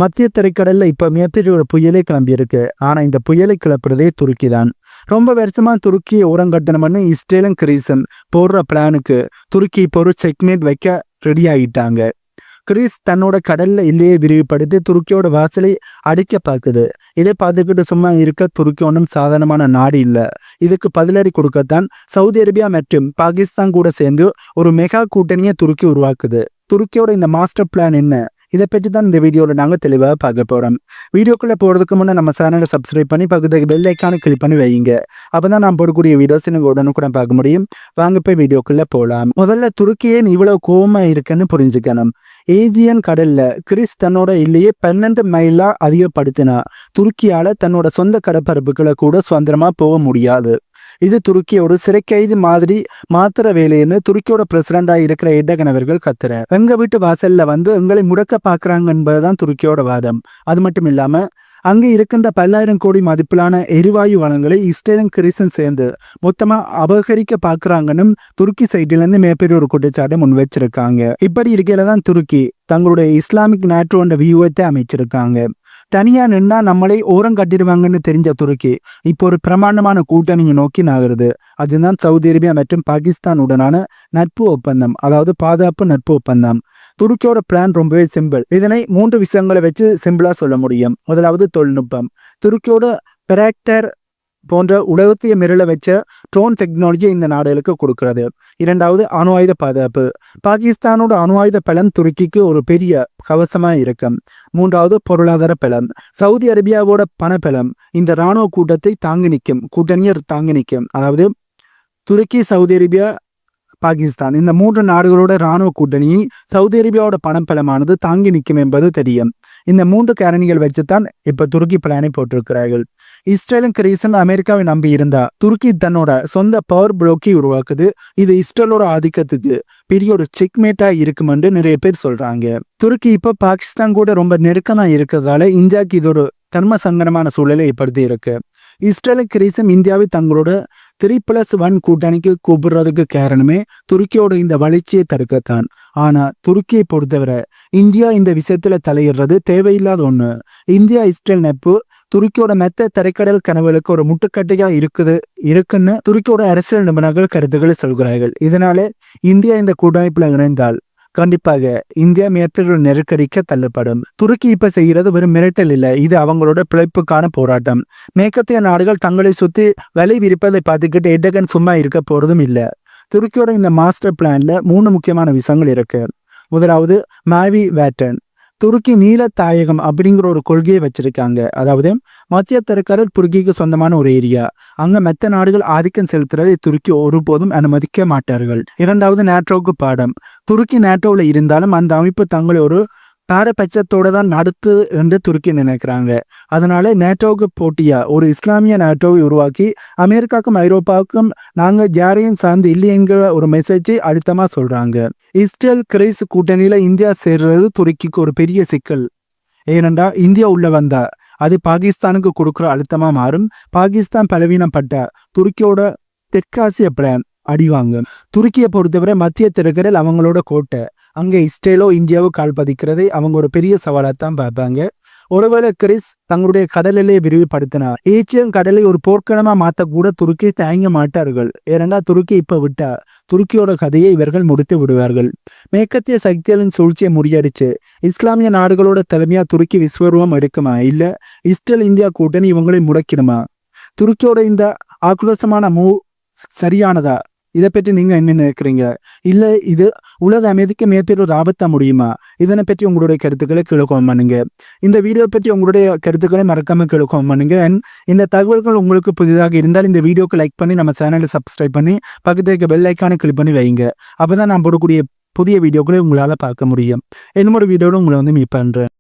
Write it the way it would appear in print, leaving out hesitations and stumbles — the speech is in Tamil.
மத்திய தரைக்கடல்ல இப்ப மிகப்பெரிய ஒரு புயலே கிளம்பியிருக்கு. ஆனா இந்த புயலை கிளப்புறதே துருக்கி தான். ரொம்ப வருஷமா துருக்கியை ஓரங்கட்டணும்னு இஸ்ரேலும் கிரீஸும் போடுற பிளானுக்கு துருக்கி இப்போ ஒரு செக்மேட் வைக்க ரெடி ஆகிட்டாங்க. கிரீஸ் தன்னோட கடல்ல எல்லையை விரிவுபடுத்தி துருக்கியோட வாசலை அடிக்க பார்க்குது. இதை பார்த்துக்கிட்டு சும்மா இருக்க துருக்கி ஒன்றும் சாதாரணமான நாடு இல்லை. இதுக்கு பதிலடி கொடுக்கத்தான் சவுதி அரேபியா மற்றும் பாகிஸ்தான் கூட சேர்ந்து ஒரு மெகா கூட்டணியை துருக்கி உருவாக்குது. துருக்கியோட இந்த மாஸ்டர் பிளான் என்ன? இதை பற்றி தான் இந்த வீடியோவில் நாங்கள் தெளிவாக பார்க்க போகிறோம். வீடியோக்குள்ளே போகிறதுக்கு முன்னே நம்ம சேனலை சப்ஸ்கிரைப் பண்ணி பக்கத்துக்கு பெல் ஐக்கானை கிளிக் பண்ணி வைங்க. அப்போ தான் நான் போடக்கூடிய வீடியோஸ் நீங்கள் உடனுக்குடன் பார்க்க முடியும். வாங்க போய் வீடியோக்குள்ளே போகலாம். முதல்ல துருக்கியே இவ்வளோ கோவமாக இருக்குன்னு புரிஞ்சுக்கணும். ஏஜியன் கடல்ல கிரீஸ் தன்னோட எல்லையை 12 மைலா அதிகப்படுத்தினா துருக்கியால தன்னோட சொந்த கடற்பரப்புகளை கூட சுதந்திரமா போக முடியாது. இது துருக்கியோட சிறைக்கைது மாதிரி மாத்திர வேலைன்னு துருக்கியோட பிரசிடண்டா இருக்கிற எர்டகன் அவர்கள் கத்துறார். எங்க வீட்டு வாசல்ல எங்களை முடக்க பாக்குறாங்க என்பதுதான் துருக்கியோட வாதம். அது மட்டும் இல்லாம அங்கே இருக்கின்ற 10,000 கோடி மதிப்பிலான எரிவாயு வளங்களை இஸ்ரேலும் கிரீஸும் சேர்ந்து மொத்தமா அபகரிக்க பாக்குறாங்கன்னு துருக்கி சைட்ல இருந்து மிகப்பெரிய ஒரு குற்றச்சாட்டை முன் வச்சிருக்காங்க. இப்படி இருக்கையில தான் துருக்கி தங்களுடைய இஸ்லாமிக் நேட்டோன்ற வியூகத்தை அமைச்சிருக்காங்க. தனியா நின்னா நம்மளை ஓரம் கட்டிடுவாங்கன்னு தெரிஞ்ச துருக்கி இப்போ ஒரு பிரமாண்டமான கூட்டணியை நோக்கி நகருது. அதுதான் சவுதி அரேபியா மற்றும் பாகிஸ்தானுடனான நட்பு ஒப்பந்தம், அதாவது பாதுகாப்பு நட்பு ஒப்பந்தம். துருக்கியோட பிளான் ரொம்பவே சிம்பிள். இதனை 3 விஷயங்களை வச்சு சிம்பிளா சொல்ல முடியும். முதலாவது தொழில்நுட்பம். துருக்கியோட பெராக்டர் போன்ற உலகத்தைய மிரள வச்ச ட்ரோன் டெக்னாலஜி இந்த நாடுகளுக்கு கொடுக்கிறது. இரண்டாவது அணு ஆயுத பாதுகாப்பு. பாகிஸ்தானோட அணு ஆயுத பலம் துருக்கிக்கு ஒரு பெரிய கவசமா இருக்கும். மூன்றாவது பொருளாதார பலம். சவுதி அரேபியாவோட பணபலம் இந்த இராணுவ கூட்டத்தை தாங்கி நிற்கும், கூட்டணியர் தாங்கி நிற்கும். அதாவது துருக்கி, சவுதி அரேபியா, பாகிஸ்தான் இந்த 3 நாடுகளோட இராணுவ கூட்டணியை சவுதி அரேபியாவோட பணப்பலமானது தாங்கி நிற்கும் என்பது தெரியும். இந்த 3 காரணிகள் வச்சுதான் இப்ப துருக்கி பிளானை போட்டிருக்கிறார்கள். இஸ்ரேலும் கிரீஸும் அமெரிக்காவை நம்பி இருந்தா துருக்கி தன்னோட சொந்த பவர் பிளோக்கை உருவாக்குது. இது இஸ்ரேலோட ஆதிக்கத்துக்கு பெரிய ஒரு செக்மேட்டா இருக்கும் என்று நிறைய பேர் சொல்றாங்க. துருக்கி இப்ப பாகிஸ்தான் கூட ரொம்ப நெருக்கமா இருக்கிறதால இந்தியாவுக்கு இது ஒரு தர்ம சங்கடமான சூழலை ஏற்படுத்தி இருக்கு. இஸ்ரேலும் கிரீஸும் இந்தியாவை தங்களோட 3+1 கூட்டணிக்கு கூப்பிடுறதுக்கு காரணமே துருக்கியோட இந்த வளர்ச்சியை தடுக்கத்தான். ஆனா துருக்கியை பொறுத்தவரை இந்தியா இந்த விஷயத்துல தலையிடுறது தேவையில்லாத ஒண்ணு. இந்தியா இஸ்ரேல் நட்பு துருக்கியோட மெத்த தரைக்கடல் கனவுகளுக்கு ஒரு முட்டுக்கட்டையா இருக்குன்னு துருக்கியோட அரசியல் நிபுணர்கள் கருத்துக்களை சொல்கிறார்கள். இதனால இந்தியா இந்த கூட்டமைப்புல இணைந்தால் கண்டிப்பாக இந்தியா மிகப்பெரிய நெருக்கடிக்க தள்ளப்படும். துருக்கி இப்ப செய்யறது வெறும் மிரட்டல் இல்லை, இது அவங்களோட பிழைப்புக்கான போராட்டம். மேற்கத்திய நாடுகள் தங்களை சுத்தி வலை விரிப்பதை பார்த்துக்கிட்டு எர்டகன் சும்மா இருக்க போறதும் இல்லை. துருக்கியோட இந்த மாஸ்டர் பிளான்ல 3 முக்கியமான விஷயங்கள் இருக்கு. முதலாவது மாவி வேட்டன். துருக்கி நீல தாயகம் அப்படிங்கிற ஒரு கொள்கையை வச்சிருக்காங்க. அதாவது மத்திய தரைக்கடல் துருக்கிக்கு சொந்தமான ஒரு ஏரியா. அங்க மற்ற நாடுகள் ஆதிக்கம் செலுத்துறதை துருக்கி ஒருபோதும் அனுமதிக்க மாட்டார்கள். இரண்டாவது நேட்டோவுக்கு பாடம். துருக்கி நேட்டோவில் இருந்தாலும் அந்த அமைப்பு தங்களை ஒரு பாரபட்சத்தோட தான் நடத்து என்று துருக்கி நினைக்கிறாங்க. அதனால நேட்டோவுக்கு போட்டியா ஒரு இஸ்லாமிய நேட்டோவை உருவாக்கி அமெரிக்காவுக்கும் ஐரோப்பாவுக்கும் நாங்க யாரையும் சார்ந்து இல்லைங்கிற ஒரு மெசேஜை அழுத்தமா சொல்றாங்க. இஸ்ரேல் கிரீஸ் கூட்டணியில இந்தியா சேர்றது துருக்கிக்கு ஒரு பெரிய சிக்கல். ஏனென்றா இந்தியா உள்ள வந்தா அது பாகிஸ்தானுக்கு கொடுக்குற அழுத்தமா மாறும். பாகிஸ்தான் பலவீனப்பட்ட துருக்கியோட தெற்காசிய பிளான் அடிவாங்க. துருக்கியை பொறுத்தவரை மத்திய திரைக்கடல் அவங்களோட கோட்டை. அங்கே இஸ்ரேலோ இந்தியாவோ கால் பதிக்கிறதை அவங்க ஒரு பெரிய சவாலாத்தான் பார்ப்பாங்க. ஒருவேளை கிரீஸ் தங்களுடைய கடல் எல்லையை விரிவுபடுத்தினார் ஏச்சியன் கடலை ஒரு போர்க்களமா மாற்றக்கூட துருக்கி தயங்க மாட்டார்கள். ஏனென்றா துருக்கி இப்ப விட்டா துருக்கியோட கதையை இவர்கள் முடித்து விடுவார்கள். மேற்கத்திய சக்திகளின் சூழ்ச்சியை முறியடிச்சு இஸ்லாமிய நாடுகளோட தலைமையா துருக்கி விஸ்வரூபம் எடுக்குமா, இல்ல இஸ்ரேல் இந்தியா கூட்டணி இவங்களை முடக்கிடுமா? துருக்கியோட இந்த ஆக்ரோஷமான மூவ் சரியானதா? இதை பற்றி நீங்க என்ன நினைக்கிறீங்க? இல்ல இது உலக அமைதிக்கு மிகப்பெரிய ஒரு ஆபத்தா முடியுமா? இதனை பற்றி உங்களுடைய கருத்துக்களை கீழே கமெண்ட் பண்ணுங்க. இந்த வீடியோ பற்றி உங்களுடைய கருத்துக்களை மறக்காம கீழே கமெண்ட் பண்ணுங்க. இந்த தகவல்கள் உங்களுக்கு புதிதாக இருந்தால் இந்த வீடியோக்கு லைக் பண்ணி நம்ம சேனலை சப்ஸ்கிரைப் பண்ணி பக்கத்துக்கு பெல் ஐக்கானை கிளிக் பண்ணி வைங்க. அப்பதான் நான் போடக்கூடிய புதிய வீடியோக்களை உங்களால பார்க்க முடியும். இன்னொரு வீடியோட உங்களை மீட் பண்றேன்.